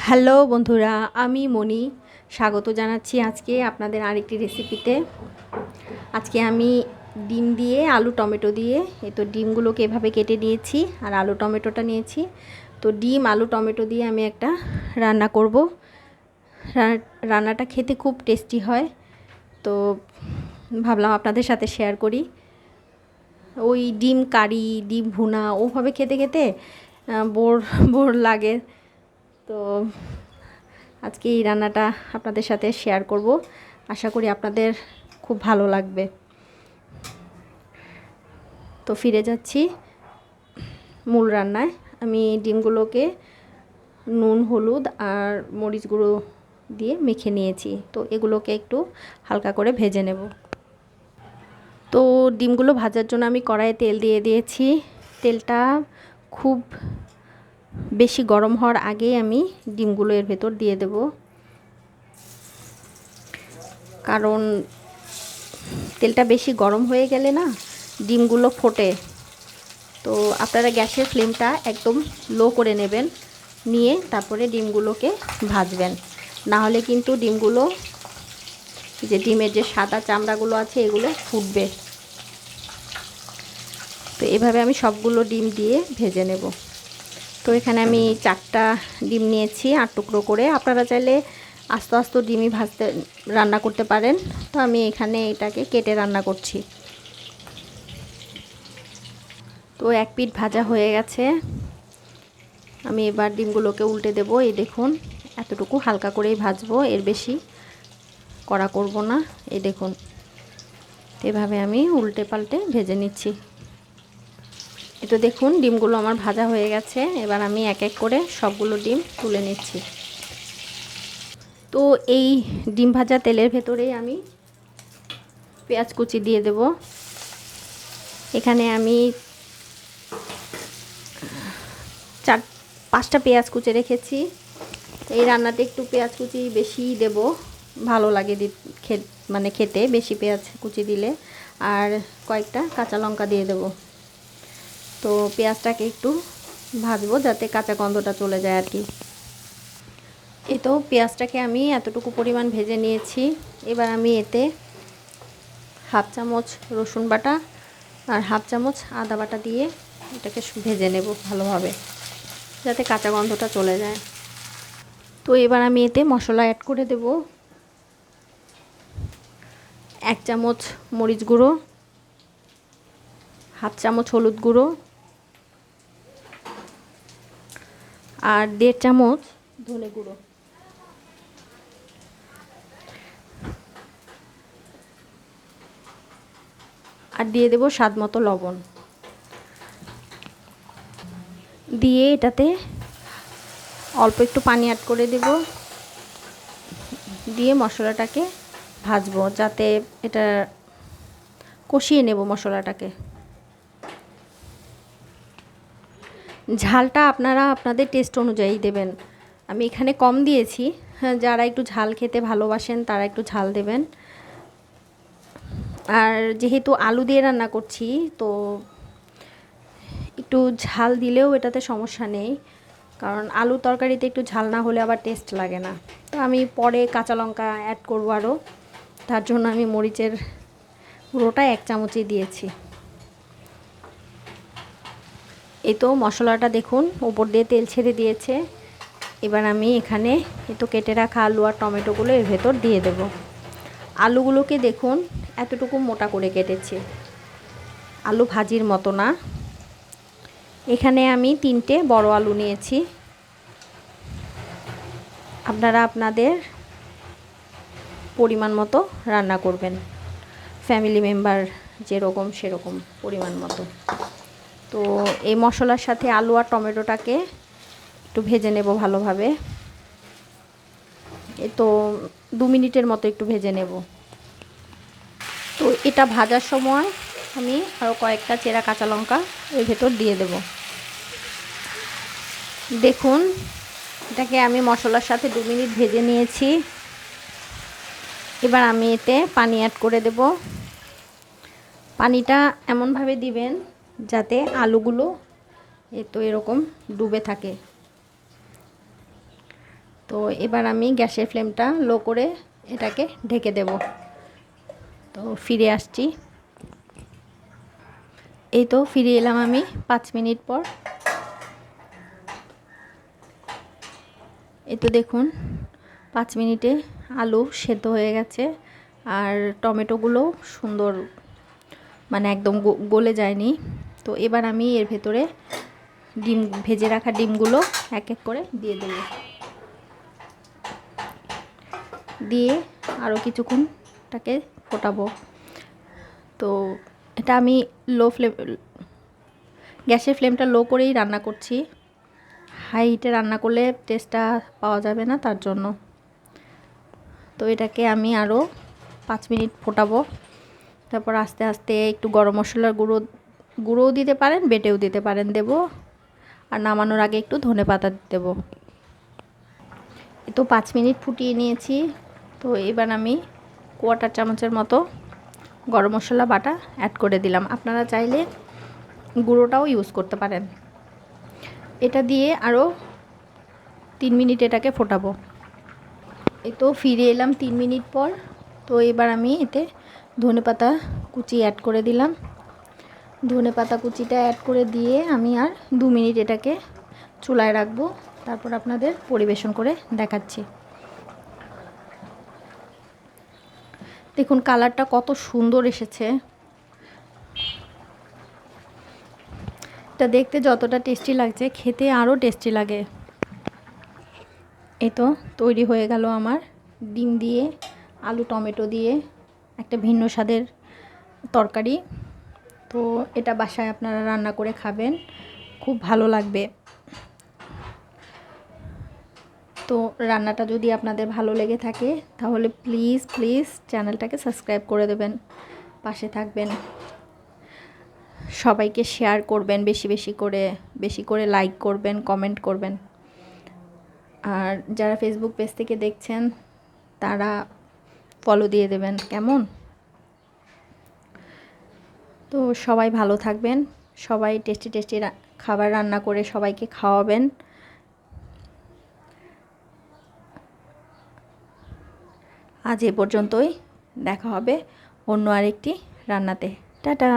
Hello বন্ধুরা, আমি মনি স্বাগত জানাচ্ছি আজকে আপনাদের আরেকটি রেসিপিতে। আজকে আমি ডিম দিয়ে আলু টমেটো দিয়ে তো ডিমগুলোকে এভাবে কেটে নিয়েছি আর আলু টমেটোটা নিয়েছি। তো ডিম আলু টমেটো দিয়ে আমি একটা রান্না করব। রান্নাটা খেতে খুব টেস্টি হয়, তো ভাবলাম আপনাদের সাথে শেয়ার করি। ওই ডিম কারি, ডিম ভুনা ওভাবে খেতে খেতে বোর বোর লাগে। তো আজকে এই রান্নাটা আপনাদের সাথে শেয়ার করব, আশা করি আপনাদের খুব ভালো লাগবে। তো ফিরে যাচ্ছি মূল রান্নায়। আমি ডিমগুলোকে নুন হলুদ আর মরিচ গুঁড়ো দিয়ে মেখে নিয়েছি। তো এগুলোকে একটু হালকা করে ভেজে নেব। তো ডিমগুলো ভাজার জন্য আমি কড়াইয়ে তেল দিয়ে দিয়েছি। তেলটা খুব বেশি গরম হওয়ার আগেই আমি ডিমগুলো এর ভেতর দিয়ে দেব, কারণ তেলটা বেশি গরম হয়ে গেলে না ডিমগুলো ফোটে। তো আপনারা গ্যাসের ফ্লেমটা একদম লো করে নেবেন, নিয়ে তারপরে ডিমগুলোকে ভাজবেন। না হলে কিন্তু ডিমগুলো, যে ডিমের যে সাদা চামড়াগুলো আছে এগুলো ফুটবে। তো এভাবে আমি সবগুলো ডিম দিয়ে ভেজে নেব। তো এখানে আমি 4টা ডিম নিয়েছি 8 টুকরো করে। আপনারা চাইলে আস্তে আস্তে ডিমই ভাজতে রান্না করতে পারেন। তো আমি এখানে এটাকে কেটে রান্না করছি। তো এক পিঠ ভাজা হয়ে গেছে। আমি এবার ডিমগুলোকে উল্টে দেব। এই দেখুন, এতটুকু হালকা করেই ভাজবো, এর বেশি কড়া করব না। এই দেখুন, এভাবে আমি উল্টে পাল্টে ভেজে নিচ্ছি। তো দেখুন ডিমগুলো আমার ভাজা হয়ে গেছে। এবার আমি এক এক করে সবগুলো ডিম তুলে নিচ্ছি। তো এই ডিম ভাজা তেলের ভেতরেই আমি পেঁয়াজ কুচি দিয়ে দেব। এখানে আমি 4-5টা পেঁয়াজ কুচি রেখেছি। এই রান্নাতে একটু পেঁয়াজ কুচি বেশি দেব, ভালো লাগে মানে খেতে বেশি পেঁয়াজ কুচি দিলে। আর কয়েকটা কাঁচা লঙ্কা দিয়ে দেব। তো পেঁয়াজটাকে একটু ভাজবো যাতে কাঁচা গন্ধটা চলে যায় আর কি। এই তো পেঁয়াজটাকে আমি এতটুকু পরিমাণ ভেজে নিয়েছি। এবার আমি এতে হাফ চামচ রসুন বাটা আর হাফ চামচ আদা বাটা দিয়ে এটাকে ভেজে নেব ভালোভাবে, যাতে কাঁচা গন্ধটা চলে যায়। তো এবার আমি এতে মশলা অ্যাড করে দেব। 1 চামচ মরিচ গুঁড়ো, হাফ চামচ হলুদ গুঁড়ো আর 1.5 চামচ ধনে গুঁড়ো। আর দিয়ে দেব স্বাদ মতো লবণ। দিয়ে এটাতে অল্প একটু পানি অ্যাড করে দেব, দিয়ে মশলাটাকে ভাজবো, যাতে এটা কষিয়ে নেব মশলাটাকে। ঝালটা আপনারা আপনাদের টেস্ট অনুযায়ী দেবেন। আমি এখানে কম দিয়েছি, যারা একটু ঝাল খেতে ভালোবাসেন তারা একটু ঝাল দেবেন। আর যেহেতু আলু দিয়ে রান্না করছি, তো একটু ঝাল দিলেও এটাতে সমস্যা নেই, কারণ আলু তরকারিতে একটু ঝাল না হলে আবার টেস্ট লাগে না। তো আমি পরে কাঁচা লঙ্কা অ্যাড করবো আরও, তার জন্য আমি মরিচের গুঁড়োটা 1 চামচই দিয়েছি। এই তো মশলাটা দেখুন উপর দিয়ে তেল ছেড়ে দিয়েছে। এবার আমি এখানে তো কেটে রাখা আলু আর টমেটোগুলো এর ভেতর দিয়ে দেব। আলুগুলোকে দেখুন এতটুকু মোটা করে কেটেছি, আলু ভাজির মতো না। এখানে আমি 3টে বড় আলু নিয়েছি। আপনারা আপনাদের পরিমাণ মতো রান্না করবেন, ফ্যামিলি মেম্বার যেরকম সেরকম পরিমাণ মতো। তো এই মশলার সাথে আলু আর টমেটোটাকে একটু ভেজে নেব ভালোভাবে। এই তো 2 মিনিটের মতো একটু ভেজে নেব। তো এটা ভাজার সময় আমি আরও কয়েকটা চেরা কাঁচা লঙ্কা এর ভেতর দিয়ে দেব। দেখুন এটাকে আমি মশলার সাথে 2 মিনিট ভেজে নিয়েছি। এবার আমি এতে পানি অ্যাড করে দেব। পানিটা এমনভাবে দিবেন যাতে আলুগুলো তো এরকম ডুবে থাকে। তো এবার আমি গ্যাসের ফ্লেমটা লো করে এটাকে ঢেকে দেব। তো ফিরে আসছি। এই তো ফিরে এলাম আমি 5 মিনিট পর। এই তো দেখুন 5 মিনিটে আলু সেদ্ধ হয়ে গেছে আর টমেটোগুলো সুন্দর মানে একদম গলে যায়নি। তো এবার আমি এর ভেতরে ডিম ভেজে রাখা ডিমগুলো এক এক করে দিয়ে দেব। দিয়ে আরও কিছুক্ষণটাকে ফোটাবো। তো এটা আমি গ্যাসের ফ্লেমটা লো করেই রান্না করছি। হাই হিটে রান্না করলে টেস্টটা পাওয়া যাবে না, তার জন্য। তো এটাকে আমি আরও 5 মিনিট ফোটাবো। তারপর আস্তে আস্তে একটু গরম মশলার গুঁড়োও দিতে পারেন, বেটেও দিতে পারেন দেব। আর নামানোর আগে একটু ধনেপাতা দেব। তো 5 মিনিট ফুটিয়ে নিয়েছি। তো এবার আমি 1/4 চামচের মতো গরম মশলা বাটা অ্যাড করে দিলাম। আপনারা চাইলে গুঁড়োটাও ইউজ করতে পারেন। এটা দিয়ে আরও 3 মিনিট এটাকে ফোটাবো। এই তো ফিরে এলাম 3 মিনিট পর। তো এবার আমি এতে ধনেপাতা কুচি অ্যাড করে দিলাম। ধনেপাতা কুচিটা অ্যাড করে দিয়ে আমি আর 2 মিনিট এটাকে চুলায় রাখবো। তারপর আপনাদের পরিবেশন করে দেখাচ্ছি। দেখুন কালারটা কত সুন্দর এসেছে। এটা দেখতে যতটা টেস্টি লাগছে, খেতে আরও টেস্টি লাগে। এই তো তৈরি হয়ে গেল আমার ডিম দিয়ে আলু টমেটো দিয়ে একটা ভিন্ন স্বাদের তরকারি। তো এটা বাসায় আপনারা রান্না করে খাবেন, খুব ভালো লাগবে। তো রান্নাটা যদি আপনাদের ভালো লেগে থাকে তাহলে প্লিজ প্লিজ চ্যানেলটাকে সাবস্ক্রাইব করে দেবেন, পাশে থাকবেন। সবাইকে শেয়ার করবেন, বেশি করে লাইক করবেন, কমেন্ট করবেন। আর যারা ফেসবুক পেজ থেকে দেখছেন তারা ফলো দিয়ে দেবেন, কেমন? তো সবাই ভালো থাকবেন, সবাই টেস্টি টেস্টি খাবার রান্না করে সবাইকে খাওয়াবেন। আজ এ পর্যন্তই, দেখা হবে অন্য আরেকটি রান্নাতে। টাটা।